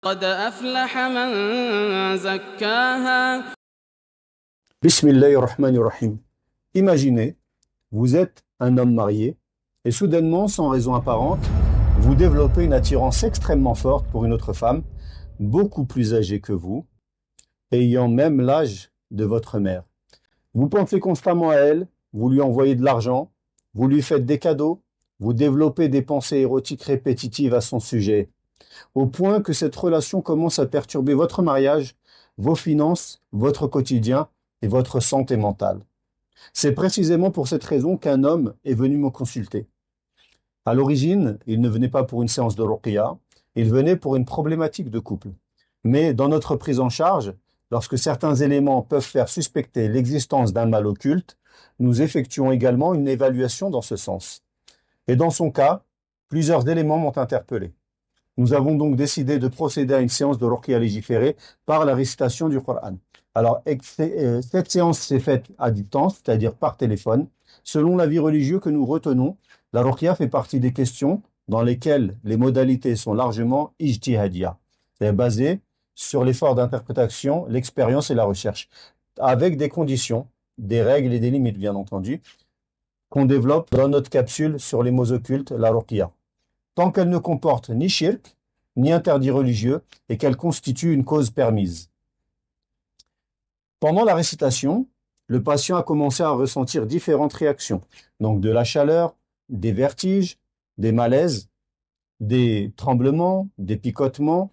قد أفلح من زكاها. Bismillahirrahmanirrahim. Imaginez, vous êtes un homme marié et soudainement, sans raison apparente, vous développez une attirance extrêmement forte pour une autre femme, beaucoup plus âgée que vous, ayant même l'âge de votre mère. Vous pensez constamment à elle, vous lui envoyez de l'argent, vous lui faites des cadeaux, vous développez des pensées érotiques répétitives à son sujet, au point que cette relation commence à perturber votre mariage, vos finances, votre quotidien et votre santé mentale. C'est précisément pour cette raison qu'un homme est venu me consulter. À l'origine, il ne venait pas pour une séance de ruqya, il venait pour une problématique de couple. Mais dans notre prise en charge, lorsque certains éléments peuvent faire suspecter l'existence d'un mal occulte, nous effectuons également une évaluation dans ce sens. Et dans son cas, plusieurs éléments m'ont interpellé. Nous avons donc décidé de procéder à une séance de ruqya légiférée par la récitation du Coran. Alors, cette séance s'est faite à distance, c'est-à-dire par téléphone. Selon l'avis religieux que nous retenons, la ruqya fait partie des questions dans lesquelles les modalités sont largement ijtihadiyya, c'est basé sur l'effort d'interprétation, l'expérience et la recherche, avec des conditions, des règles et des limites, bien entendu, qu'on développe dans notre capsule sur les mots occultes, la ruqya, tant qu'elle ne comporte ni shirk, ni interdit religieux, et qu'elle constitue une cause permise. Pendant la récitation, le patient a commencé à ressentir différentes réactions, donc de la chaleur, des vertiges, des malaises, des tremblements, des picotements.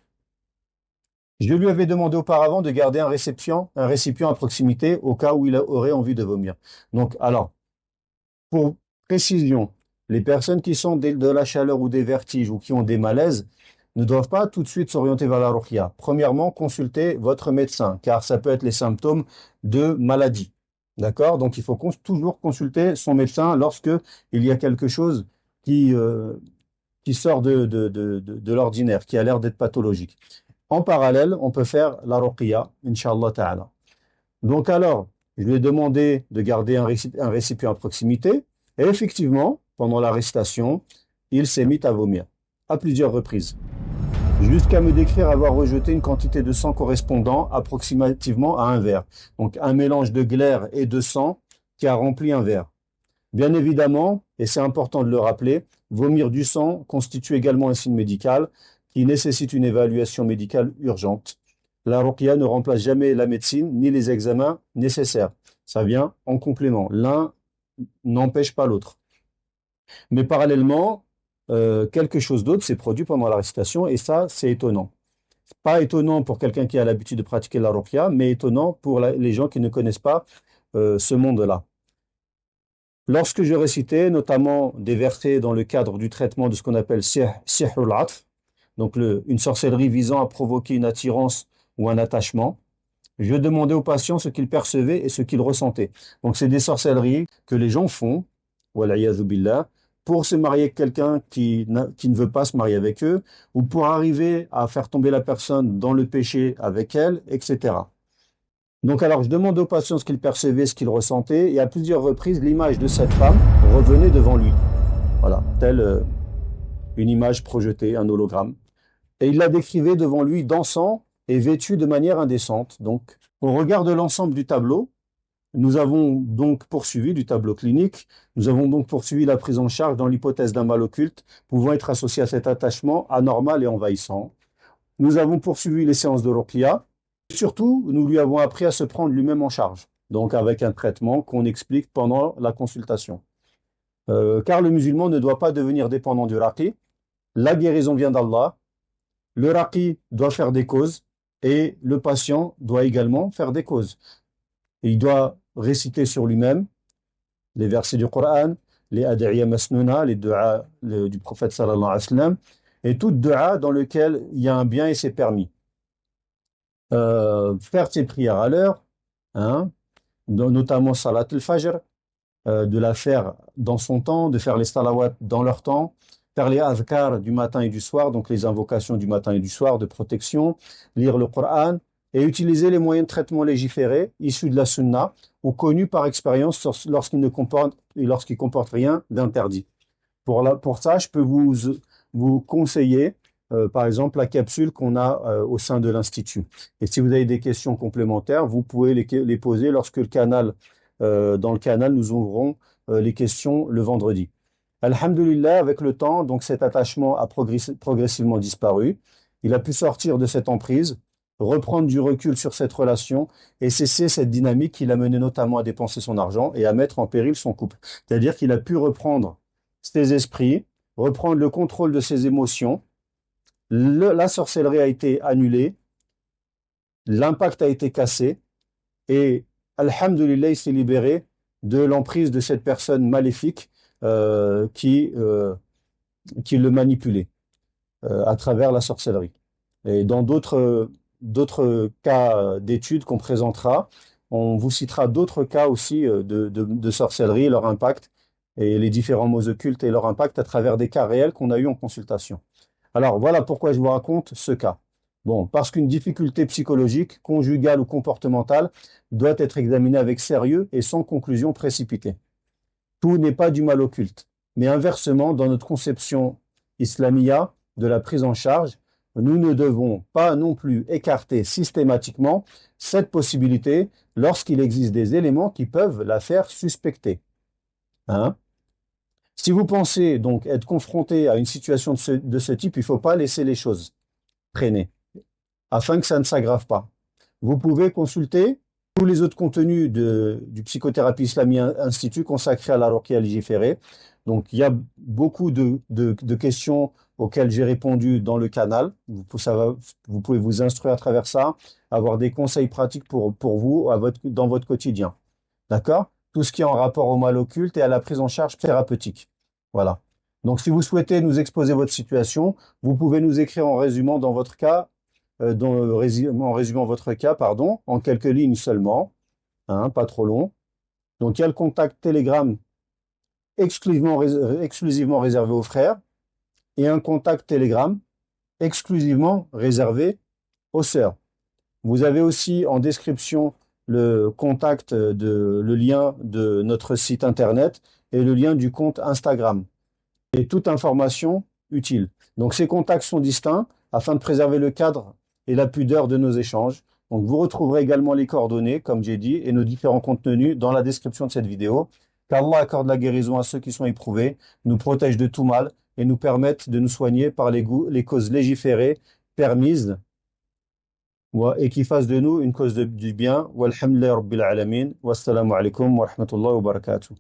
Je lui avais demandé auparavant de garder un récipient à proximité au cas où il aurait envie de vomir. Donc, alors, pour précision, les personnes qui sont de la chaleur ou des vertiges ou qui ont des malaises ne doivent pas tout de suite s'orienter vers la ruqya. Premièrement, consultez votre médecin, car ça peut être les symptômes de maladie. D'accord? Donc, il faut toujours consulter son médecin lorsque il y a quelque chose qui sort de l'ordinaire, qui a l'air d'être pathologique. En parallèle, on peut faire la ruqya, Inch'Allah Ta'ala. Donc alors, je lui ai demandé de garder un récipient à proximité, et effectivement, pendant la récitation, il s'est mis à vomir, à plusieurs reprises, jusqu'à me décrire avoir rejeté une quantité de sang correspondant approximativement à un verre. Donc un mélange de glaire et de sang qui a rempli un verre. Bien évidemment, et c'est important de le rappeler, vomir du sang constitue également un signe médical qui nécessite une évaluation médicale urgente. La ruqya ne remplace jamais la médecine ni les examens nécessaires. Ça vient en complément. L'un n'empêche pas l'autre. Mais parallèlement, quelque chose d'autre s'est produit pendant la récitation et ça, c'est étonnant. Pas étonnant pour quelqu'un qui a l'habitude de pratiquer la ruqya, mais étonnant pour les gens qui ne connaissent pas ce monde-là. Lorsque je récitais notamment des versets dans le cadre du traitement de ce qu'on appelle sihrul atf, donc une sorcellerie visant à provoquer une attirance ou un attachement, je demandais aux patients ce qu'ils percevaient et ce qu'ils ressentaient. Donc c'est des sorcelleries que les gens font, wal'iyadhu billah, pour se marier avec quelqu'un qui ne veut pas se marier avec eux, ou pour arriver à faire tomber la personne dans le péché avec elle, etc. Donc alors je demandais aux patients ce qu'ils percevaient, ce qu'ils ressentaient, et à plusieurs reprises, l'image de cette femme revenait devant lui. Voilà, telle une image projetée, un hologramme. Et il la décrivait devant lui dansant et vêtue de manière indécente. Donc, au regard de l'ensemble du tableau, nous avons donc poursuivi du tableau clinique, nous avons donc poursuivi la prise en charge dans l'hypothèse d'un mal occulte pouvant être associé à cet attachement anormal et envahissant. Nous avons poursuivi les séances de ruqya. Surtout, nous lui avons appris à se prendre lui-même en charge, donc avec un traitement qu'on explique pendant la consultation. Car le musulman ne doit pas devenir dépendant du raqi. La guérison vient d'Allah. Le raqi doit faire des causes et le patient doit également faire des causes. Il doit réciter sur lui-même les versets du Coran, les ad'iya masnouna, les du'a du prophète sallallahu alayhi wa sallam, et toute du'a dans lequel il y a un bien et c'est permis. Faire ses prières à l'heure, hein, notamment salat al-fajr, de la faire dans son temps, de faire les salawats dans leur temps, faire les azkars du matin et du soir, donc les invocations du matin et du soir de protection, lire le Coran et utiliser les moyens de traitement légiférés issus de la sunna ou connus par expérience lorsqu'ils comportent rien d'interdit. Pour ça, je peux vous conseiller par exemple, la capsule qu'on a au sein de l'Institut. Et si vous avez des questions complémentaires, vous pouvez les poser lorsque dans le canal, nous ouvrons les questions le vendredi. Alhamdulillah, avec le temps, donc cet attachement a progressivement disparu. Il a pu sortir de cette emprise, reprendre du recul sur cette relation et cesser cette dynamique qui l'a mené notamment à dépenser son argent et à mettre en péril son couple. C'est-à-dire qu'il a pu reprendre ses esprits, reprendre le contrôle de ses émotions. La sorcellerie a été annulée, l'impact a été cassé et alhamdulillah, il s'est libéré de l'emprise de cette personne maléfique euh, qui, euh, qui le manipulait à travers la sorcellerie. Et dans d'autres cas d'études qu'on présentera, on vous citera d'autres cas aussi de sorcellerie, leur impact et les différents mots occultes et leur impact à travers des cas réels qu'on a eu en consultation. Alors voilà pourquoi je vous raconte ce cas. Bon, parce qu'une difficulté psychologique, conjugale ou comportementale doit être examinée avec sérieux et sans conclusion précipitée. Tout n'est pas du mal occulte. Mais inversement, dans notre conception islamia de la prise en charge, nous ne devons pas non plus écarter systématiquement cette possibilité lorsqu'il existe des éléments qui peuvent la faire suspecter. Hein? Si vous pensez donc être confronté à une situation de ce type, il ne faut pas laisser les choses traîner afin que ça ne s'aggrave pas. Vous pouvez consulter tous les autres contenus du Psychothérapie Islamique Institut consacrés à la Ruqya légiférée. Donc, il y a beaucoup de questions auxquelles j'ai répondu dans le canal. Vous pouvez vous instruire à travers ça, avoir des conseils pratiques pour vous dans votre quotidien. D'accord? Tout ce qui est en rapport au mal occulte et à la prise en charge thérapeutique. Voilà. Donc, si vous souhaitez nous exposer votre situation, vous pouvez nous écrire en résumant dans votre cas en résumant votre cas, pardon, en quelques lignes seulement, hein, pas trop long. Donc, il y a le contact Telegram exclusivement réservé aux frères et un contact Telegram exclusivement réservé aux sœurs. Vous avez aussi en description le lien de notre site internet et le lien du compte Instagram et toute information utile. Donc, ces contacts sont distincts afin de préserver le cadre et la pudeur de nos échanges. Donc, vous retrouverez également les coordonnées, comme j'ai dit, et nos différents contenus dans la description de cette vidéo. Qu'Allah accorde la guérison à ceux qui sont éprouvés, nous protège de tout mal et nous permette de nous soigner par les causes légiférées, permises, et qui fasse de nous une cause du bien. Walhamdulillah Rabbil Alamin. Wassalamu alaikum wa rahmatullahi wa barakatuh.